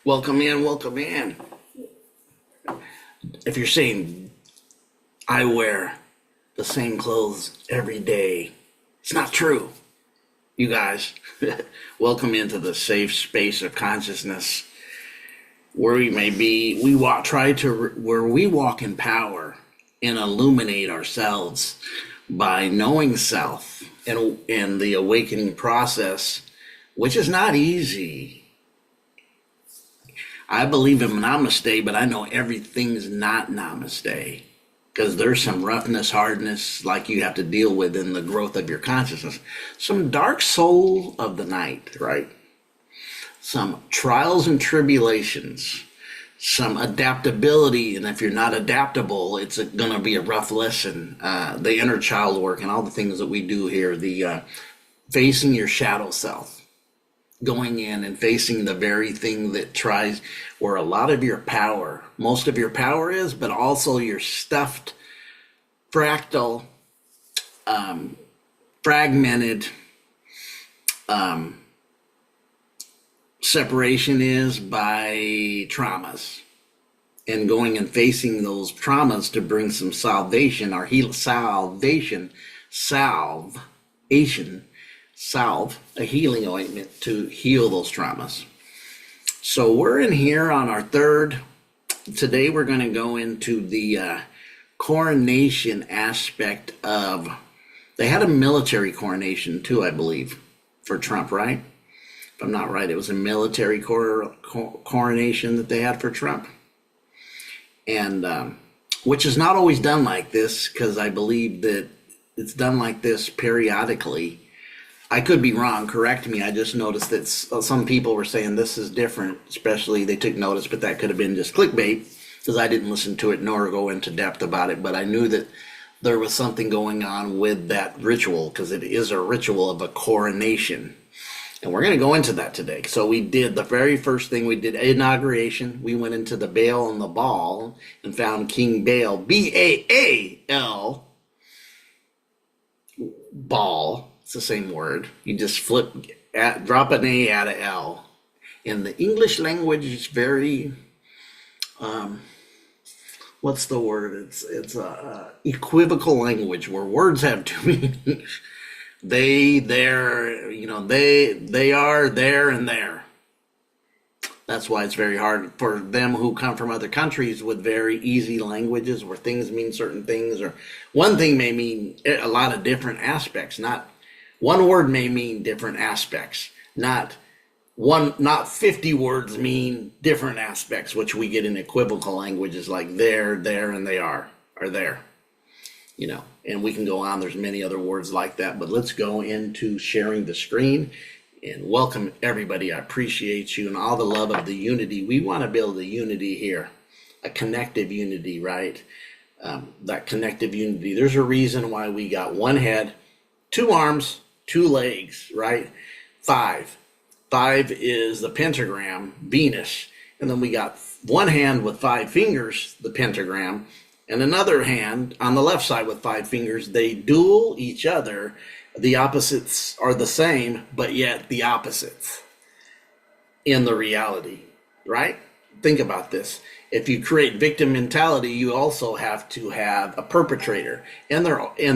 Welcome in, welcome in. If you're saying I wear the same clothes every day, it's not true. You guys, welcome into the safe space of consciousness where we may be. Where we walk in power and illuminate ourselves by knowing self and the awakening process, which is not easy. I believe in namaste, but I know everything's not namaste because there's some roughness, hardness like you have to deal with in the growth of your consciousness. Some dark soul of the night, right? Some trials and tribulations, some adaptability. And if you're not adaptable, it's going to be a rough lesson. The inner child work and all the things that we do here, the facing your shadow self. Going in and facing the very thing that tries where a lot of your power, most of your power is, but also your stuffed, fractal, fragmented separation is by traumas. And going and facing those traumas to bring some salvation or salve, a healing ointment to heal those traumas. So we're in here on our third. Today we're going to go into the coronation aspect of, they had a military coronation too, I believe, for Trump, right? If I'm not right, it was a military coronation that they had for Trump. And which is not always done like this, because I believe that it's done like this periodically. I could be wrong, correct me. I just noticed that some people were saying this is different, especially they took notice, but that could have been just clickbait because I didn't listen to it nor go into depth about it. But I knew that there was something going on with that ritual because it is a ritual of a coronation. And we're going to go into that today. So we did the very first thing, we did inauguration. We went into the Baal and the Ball and found King Baal, B-A-A-L, Ball. It's the same word. You just drop an A, add an L. In the English language, it's very, what's the word? It's a equivocal language where words have two meanings. They, there, they are, there, and there. That's why it's very hard for them who come from other countries with very easy languages where things mean certain things, or one thing may mean a lot of different aspects, not one word may mean different aspects, not 50 words mean different aspects, which we get in equivocal languages like there, and they are there, and we can go on. There's many other words like that, but let's go into sharing the screen and welcome everybody. I appreciate you and all the love of the unity. We want to build a unity here, a connective unity, right? That connective unity. There's a reason why we got one head, two arms, two legs, right? Five is the pentagram, Venus. And then we got one hand with 5 fingers, the pentagram, and another hand on the left side with 5 fingers. They dual each other. The opposites are the same, but yet the opposites in the reality, right? Think about this. If you create victim mentality, you also have to have a perpetrator, and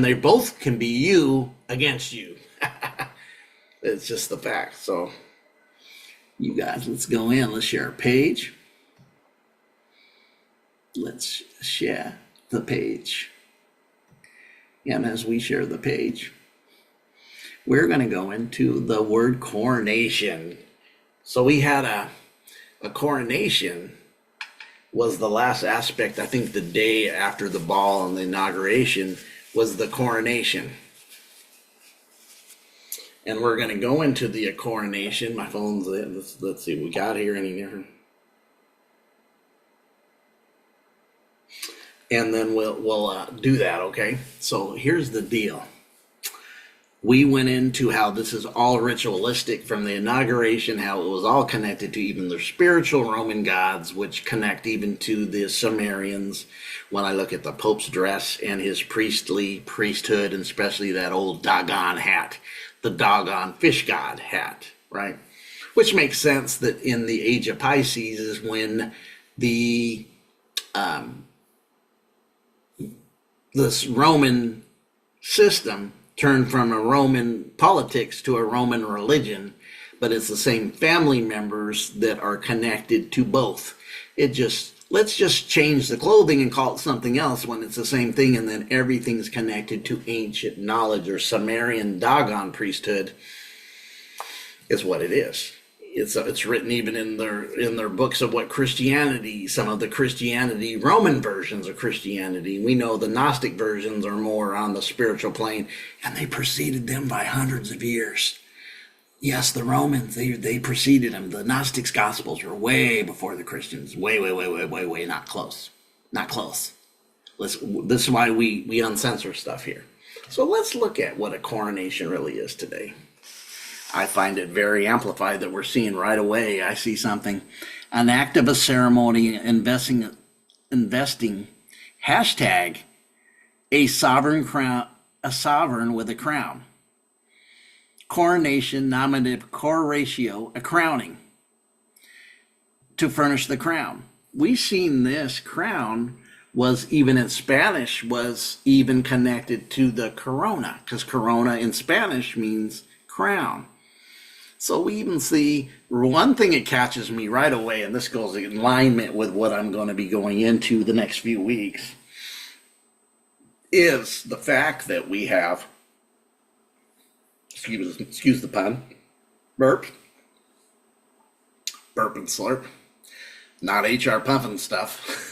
they both can be you against you. It's just the fact. So you guys, let's go in. Let's share a page. Let's share the page. And as we share the page, we're going to go into the word coronation. So we had a coronation was the last aspect. I think the day after the ball and the inauguration was the coronation. And we're going to go into the coronation. My phone's, let's see, we got here any different. And then we'll do that, okay? So here's the deal. We went into how this is all ritualistic from the inauguration, how it was all connected to even the spiritual Roman gods, which connect even to the Sumerians. When I look at the Pope's dress and his priesthood, and especially that old doggone hat, the doggone fish god hat, right? which makes sense that in the age of Pisces is when the this Roman system turned from a Roman politics to a Roman religion, but it's the same family members that are connected to both. Let's just change the clothing and call it something else when it's the same thing, and then everything's connected to ancient knowledge or Sumerian Dagon priesthood is what it is. It's written even in their books of what Christianity, some of the Christianity, Roman versions of Christianity. We know the Gnostic versions are more on the spiritual plane, and they preceded them by hundreds of years. Yes, the Romans, they preceded them. The Gnostics' Gospels were way before the Christians. Way, not close. Not close. This is why we uncensor stuff here. So let's look at what a coronation really is today. I find it very amplified that we're seeing right away. I see something. An act of a ceremony investing hashtag a sovereign crown, a sovereign with a crown. Coronation, nominative, corratio, a crowning, to furnish the crown. We've seen this crown was even in Spanish was even connected to the corona, because corona in Spanish means crown. So we even see one thing that catches me right away, and this goes in alignment with what I'm going to be going into the next few weeks, is the fact that we have, excuse the pun, burp and slurp, not HR Puffin stuff.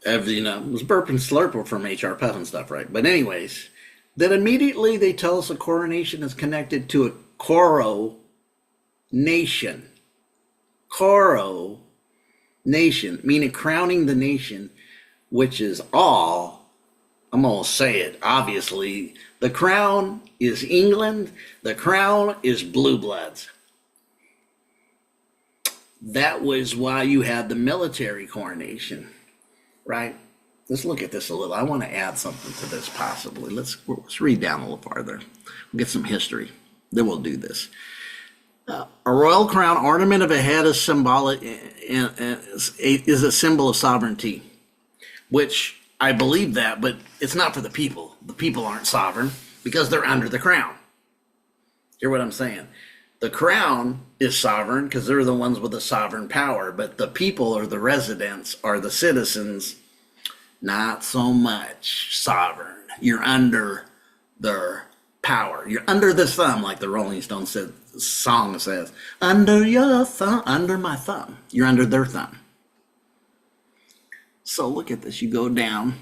It was burp and slurp were from HR Puffin stuff, right? But anyways, that immediately they tell us a coronation is connected to a coronation. Coronation, meaning crowning the nation, which is all, I'm going to say it, obviously, the crown is England, the crown is blue bloods. That was why you had the military coronation, right? Let's look at this a little. I want to add something to this possibly. Let's read down a little farther. We'll get some history. Then we'll do this. A royal crown, ornament of a head, is symbolic, is a symbol of sovereignty, which I believe that, but it's not for the people. The people aren't sovereign because they're under the crown. Hear what I'm saying? The crown is sovereign because they're the ones with the sovereign power, but the people or the residents or the citizens, not so much sovereign. You're under their power. You're under the thumb, like the Rolling Stones song says. Under your thumb, under my thumb. You're under their thumb. So look at this. You go down.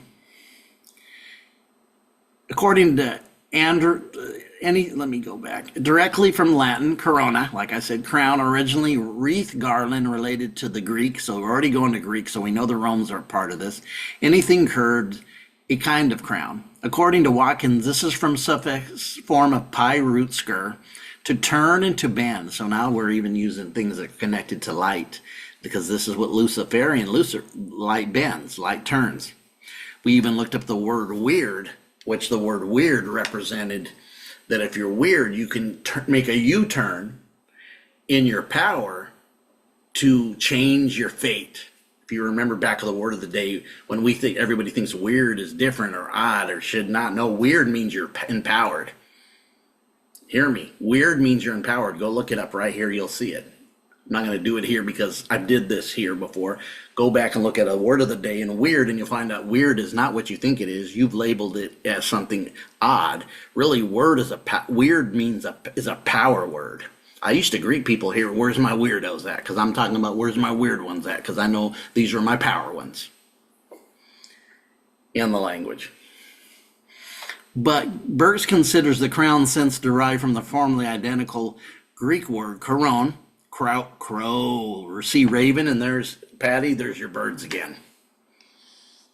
According to let me go back. Directly from Latin, corona, like I said, crown, originally wreath garland related to the Greek. So we're already going to Greek, so we know the Romans are part of this. Anything curved, a kind of crown. According to Watkins, this is from suffix form of pi root skr, to turn and to bend. So now we're even using things that are connected to light, because this is what Luciferian light bends, light turns. We even looked up the word weird, which the word weird represented that if you're weird, you can make a U-turn in your power to change your fate. If you remember back to the word of the day, when we think everybody thinks weird is different or odd or should not. No, weird means you're empowered. Hear me. Weird means you're empowered. Go look it up right here. You'll see it. I'm not going to do it here because I did this here before. Go back and look at a word of the day and weird, and you'll find out weird is not what you think it is. You've labeled it as something odd. Really, weird means is a power word. I used to greet people here, where's my weirdos at? Because I'm talking about where's my weird ones at? Because I know these are my power ones in the language. But Burks considers the crown sense derived from the formerly identical Greek word koron, crow, see raven, and there's Patty, there's your birds again.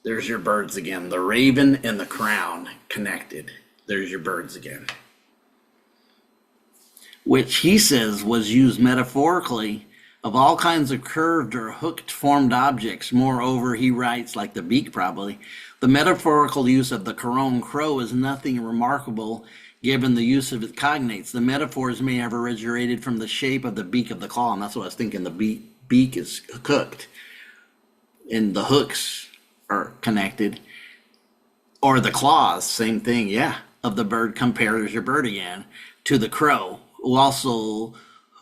There's your birds again. The raven and the crown connected. There's your birds again. Which he says was used metaphorically of all kinds of curved or hooked formed objects. Moreover, he writes, like the beak probably, the metaphorical use of the coron crow is nothing remarkable given the use of its cognates. The metaphors may have originated from the shape of the beak of the claw, and that's what I was thinking. The beak is cooked, and the hooks are connected. Or the claws, same thing, yeah, of the bird. Compares your bird again to the crow, who also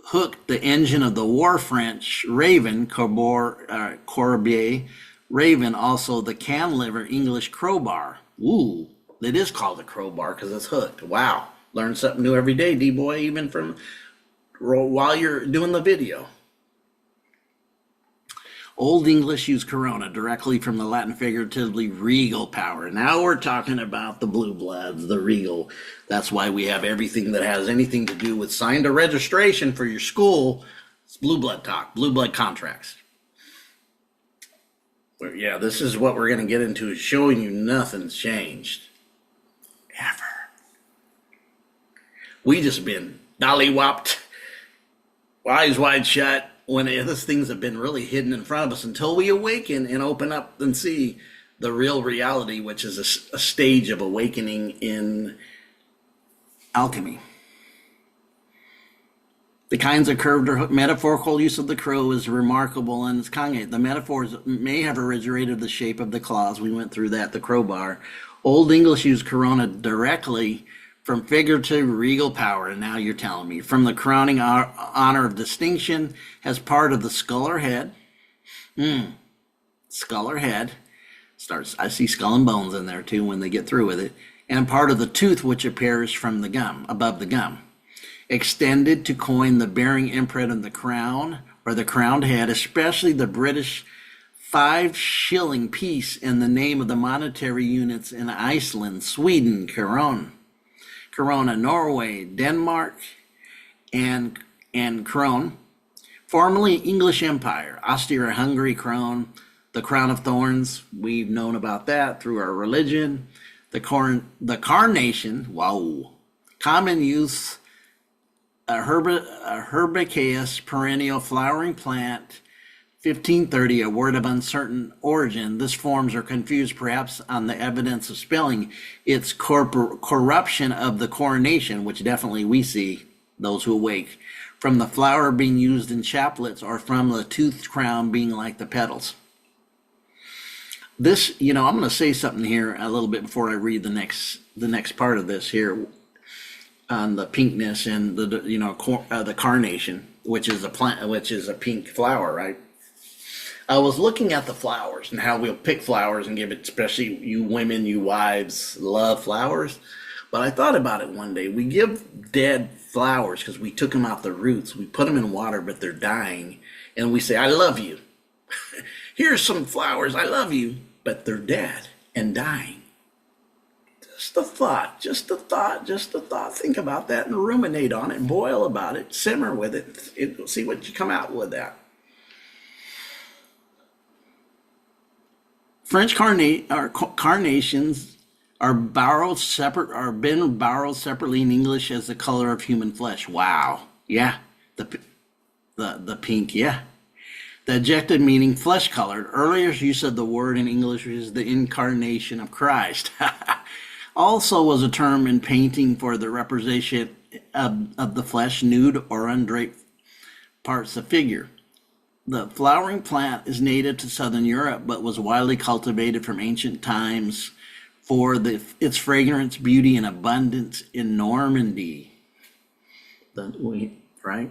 hooked the engine of the war French raven, corbier raven, also the canliver English crowbar. Ooh, it is called a crowbar because it's hooked. Wow, learn something new every day, D-boy, even from while you're doing the video. Old English used corona directly from the Latin figuratively regal power. Now we're talking about the blue bloods, the regal. That's why we have everything that has anything to do with signed a registration for your school. It's blue blood talk, blue blood contracts. But yeah, this is what we're going to get into, is showing you nothing's changed. Ever. We just been dolly-wopped, eyes wide shut, when these things have been really hidden in front of us until we awaken and open up and see the real reality, which is a stage of awakening in alchemy. The kinds of curved or metaphorical use of the crow is remarkable in its cognate. The metaphors may have originated the shape of the claws. We went through that, the crowbar. Old English used corona directly from figurative regal power, and now you're telling me, from the crowning honor of distinction as part of the skull or head. Skull or head. I see skull and bones in there too when they get through with it. And part of the tooth which appears from the gum, above the gum. Extended to coin the bearing imprint of the crown or the crowned head, especially the British 5-shilling piece in the name of the monetary units in Iceland, Sweden, Corona, Norway, Denmark, and Krone. Formerly English Empire, Austria-Hungary Krone, the crown of thorns. We've known about that through our religion. The carnation, wow. Common use, a herbaceous perennial flowering plant, 1530, a word of uncertain origin. This forms are confused perhaps on the evidence of spelling. Its corruption of the coronation, which definitely we see, those who awake, from the flower being used in chaplets or from the toothed crown being like the petals. This, I'm going to say something here a little bit before I read the next part of this here on the pinkness and the carnation, which is a plant, which is a pink flower, right? I was looking at the flowers and how we'll pick flowers and give it, especially you women, you wives, love flowers. But I thought about it one day. We give dead flowers because we took them out the roots. We put them in water, but they're dying. And we say, I love you. Here's some flowers. I love you. But they're dead and dying. Just a thought. Think about that and ruminate on it, boil about it, simmer with it. See what you come out with that. French carnations are borrowed separately in English as the color of human flesh. Wow. Yeah. The pink, yeah. The adjective meaning flesh colored. Earlier use of the word in English is the incarnation of Christ. Also was a term in painting for the representation of the flesh, nude or undraped parts of figure. The flowering plant is native to southern Europe, but was widely cultivated from ancient times for its fragrance, beauty, and abundance in Normandy. Right?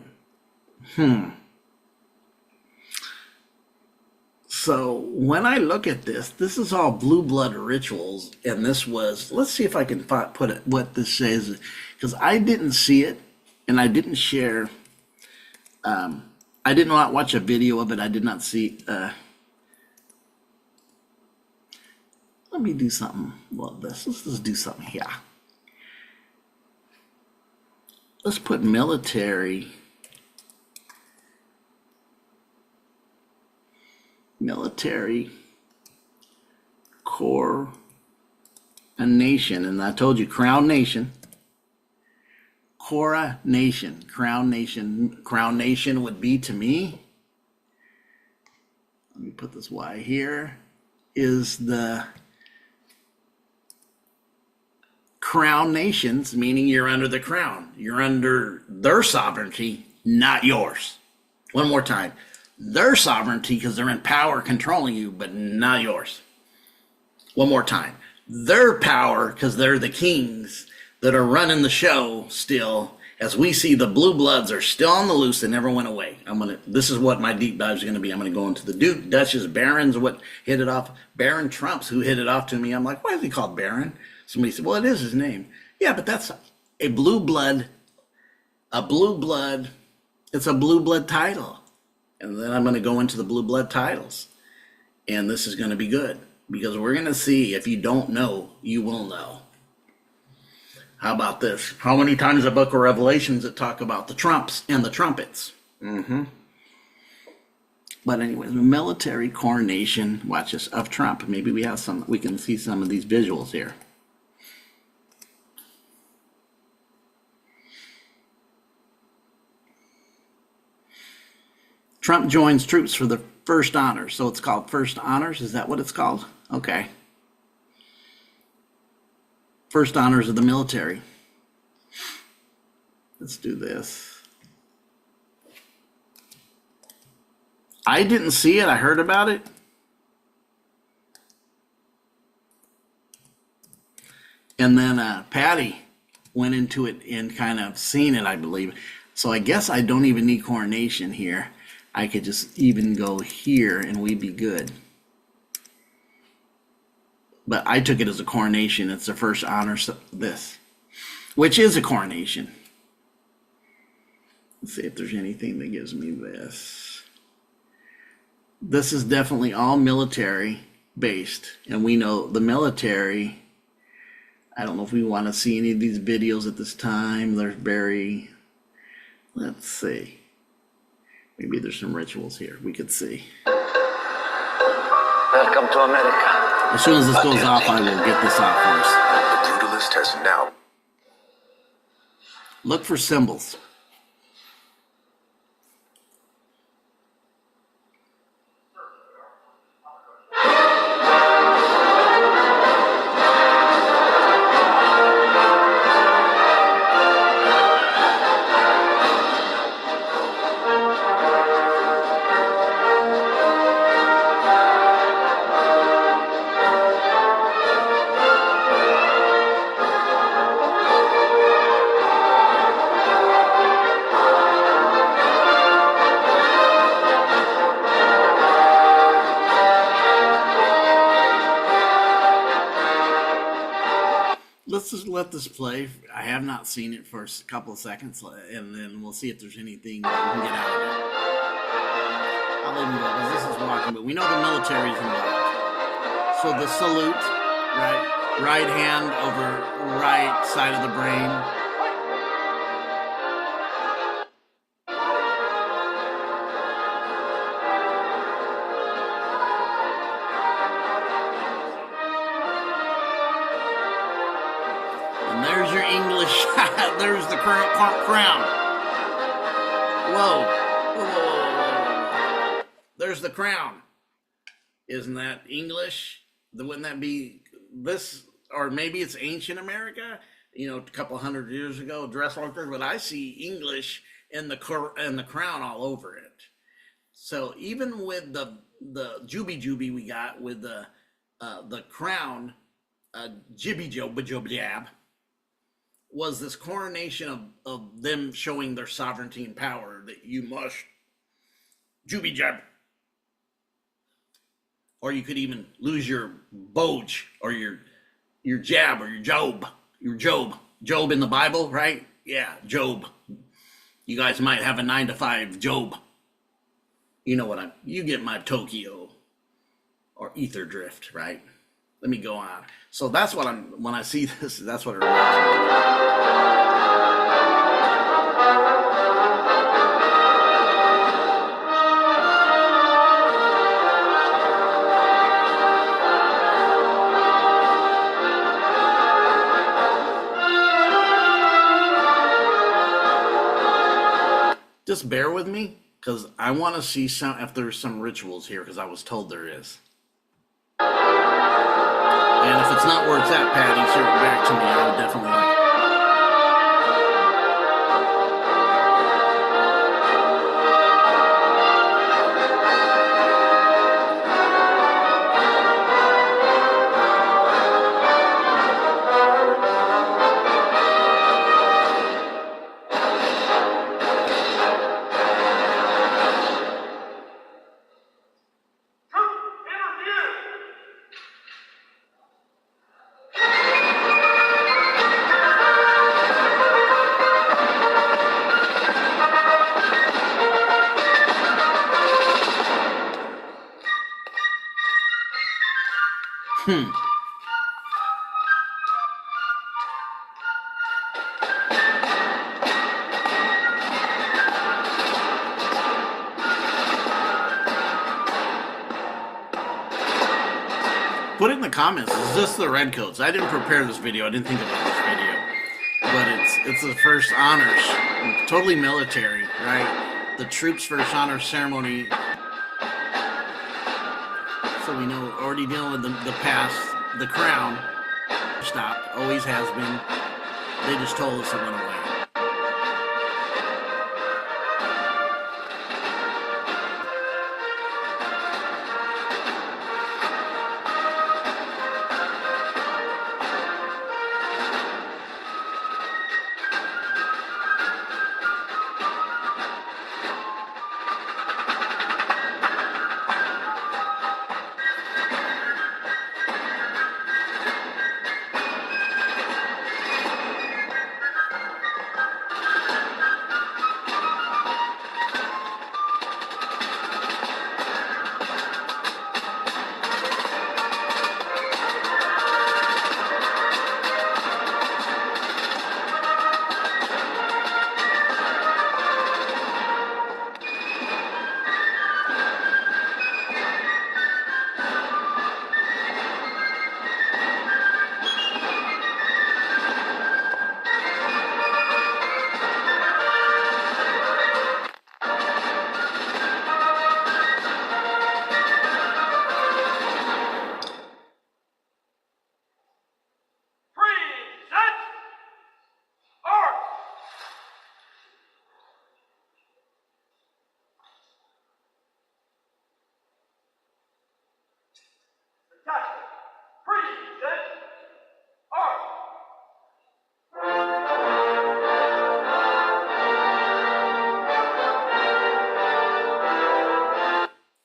So when I look at this is all blue blood rituals, and this was, let's see if I can put it, what this says, because I didn't see it, and I didn't share, I did not watch a video of it. I did not see. Let me do something. Well, let's just do something here. Let's put military coronation, and I told you crown nation. Coronation, crown nation would be to me, let me put this Y here, is the crown nations, meaning you're under the crown. You're under their sovereignty, not yours. One more time. Their sovereignty, because they're in power controlling you, but not yours. One more time. Their power, because they're the kings that are running the show still. As we see, the blue bloods are still on the loose. They never went away. This is what my deep dive is going to be. I'm going to go into the Duke, Duchess, Barons, what hit it off. Baron Trump's who hit it off to me. I'm like, why is he called Baron? Somebody said, well, it is his name. Yeah, but that's a blue blood. A blue blood. It's a blue blood title. And then I'm going to go into the blue blood titles. And this is going to be good. Because we're going to see, if you don't know, you will know. How about this? How many times in the book of Revelations it talk about the trumps and the trumpets? But anyways, military coronation, watch this, of Trump. Maybe we can see some of these visuals here. Trump joins troops for the first honors. So it's called first honors. Is that what it's called? Okay. First honors of the military. Let's do this. I didn't see it. I heard about it. And then Patty went into it and kind of seen it, I believe. So I guess I don't even need coronation here. I could just even go here and we'd be good. But I took it as a coronation. It's the first honor, this, which is a coronation. Let's see if there's anything that gives me this. This is definitely all military based. And we know the military, I don't know if we want to see any of these videos at this time. They're very, let's see. Maybe there's some rituals here we could see. Welcome to America. As soon as this goes off, I will get this off first. The brutalist has now. Look for symbols. Let's just let this play. I have not seen it for a couple of seconds, and then we'll see if there's anything we can get out of it. I'll let him go because this is walking, but we know the military is involved. So the salute, right hand over right side of the brain. And there's your English. There's the current crown. Whoa. There's the crown. Isn't that English? Wouldn't that be this? Or maybe it's ancient America, a couple hundred years ago, dressed like this. But I see English and the crown all over it. So even with the juby we got with the crown, jibby jab, was this coronation of them showing their sovereignty and power, that you must juby jab. Or you could even lose your boge or your jab or your Job in the Bible, right? Yeah, Job. You guys might have a 9-to-5 Job. You know you get my Tokyo or ether drift, right? Let me go on. So that's what when I see this, that's what it reminds me of. Just bear with me, because I want to see if there's some rituals here, because I was told there is. And if it's not where it's at, Patty, share it back to me. I would definitely Put it in the comments. Is this the redcoats? I didn't prepare this video. I didn't think about this video, but it's the first honors, totally military, right? The troops' first honor ceremony. So we know already dealing with the past. The crown stopped. Always has been. They just told us it went away.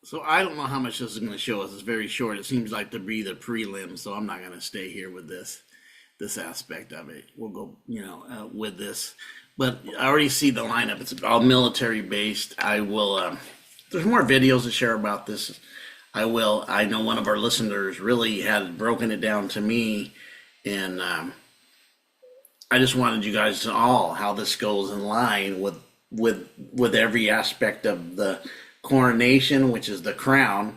So I don't know how much this is going to show us. It's very short. It seems like to be the prelim, so I'm not going to stay here with this aspect of it. We'll go, with this. But I already see the lineup. It's all military based. I will. There's more videos to share about this. I will. I know one of our listeners really had broken it down to me, and I just wanted you guys to know all how this goes in line with every aspect of the coronation, which is the crown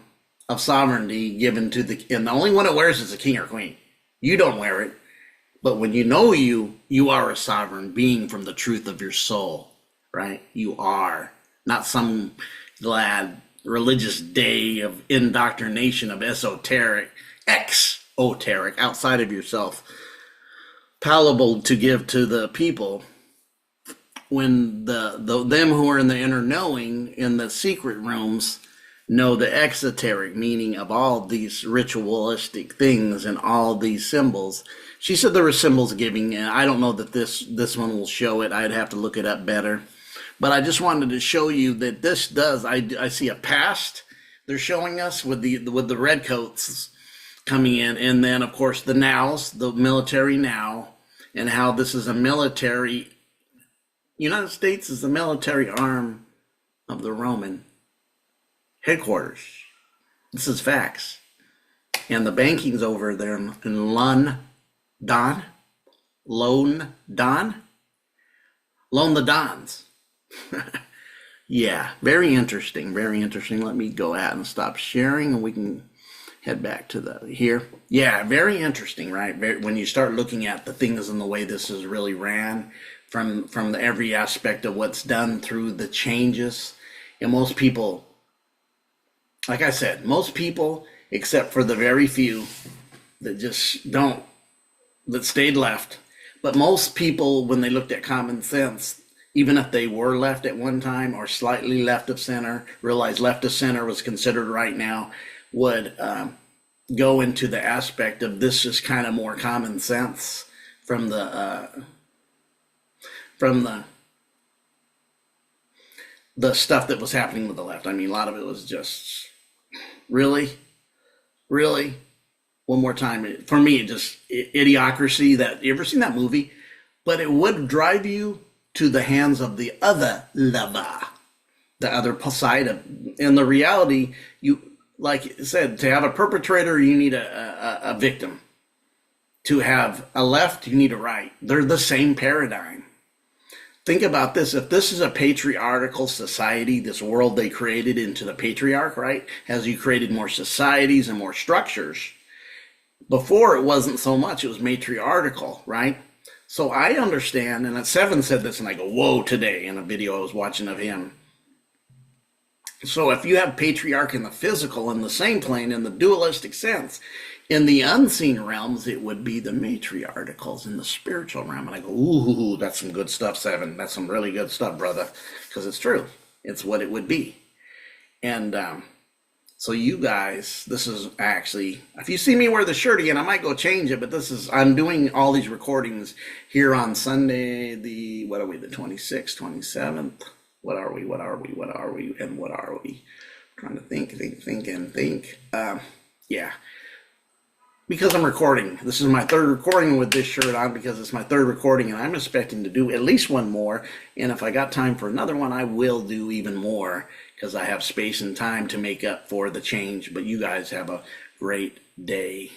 of sovereignty given to and the only one it wears is the king or queen. You don't wear it, but when you are a sovereign being from the truth of your soul, right? You are not some glad religious day of indoctrination of exoteric outside of yourself, palatable to give to the people. When the them who are in the inner knowing in the secret rooms know the exoteric meaning of all these ritualistic things and all these symbols. She said there were symbols giving, and I don't know that this one will show it. I'd have to look it up better. But I just wanted to show you that this does. I see a past they're showing us with the redcoats coming in, and then of course the nows, the military now, and how this is a military. United States is the military arm of the Roman headquarters. This is facts. And the banking's over there in London. Loan the Dons. Yeah, very interesting, very interesting. Let me go ahead and stop sharing and we can head back to here. Yeah, very interesting, right? When you start looking at the things and the way this is really ran, from every aspect of what's done through the changes. And most people, like I said, most people, except for the very few that just that stayed left. But most people, when they looked at common sense, even if they were left at one time or slightly left of center, realized left of center was considered right now, would go into the aspect of this is kind of more common sense from the stuff that was happening with the left. I mean, a lot of it was just really, one more time. For me, just idiocracy. That you ever seen that movie? But it would drive you to the hands of the other lover, the other side of, and the reality. like I said, to have a perpetrator, you need a victim. To have a left, you need a right. They're the same paradigm. Think about this. If this is a patriarchal society, this world they created into the patriarch, right? As you created more societies and more structures. Before it wasn't so much, it was matriarchal, right? So I understand, and Seven said this, and I go, whoa, today, in a video I was watching of him. So if you have patriarch in the physical, in the same plane, in the dualistic sense, in the unseen realms, it would be the matriarchals in the spiritual realm. And I go, ooh, that's some good stuff, Seven. That's some really good stuff, brother. Because it's true. It's what it would be. And so you guys, this is actually, if you see me wear the shirt again, I might go change it. But I'm doing all these recordings here on Sunday, the 26th, 27th. What are we? I'm trying to think. Yeah. Because I'm recording. This is my third recording with this shirt on because it's my third recording and I'm expecting to do at least one more. And if I got time for another one, I will do even more because I have space and time to make up for the change. But you guys have a great day.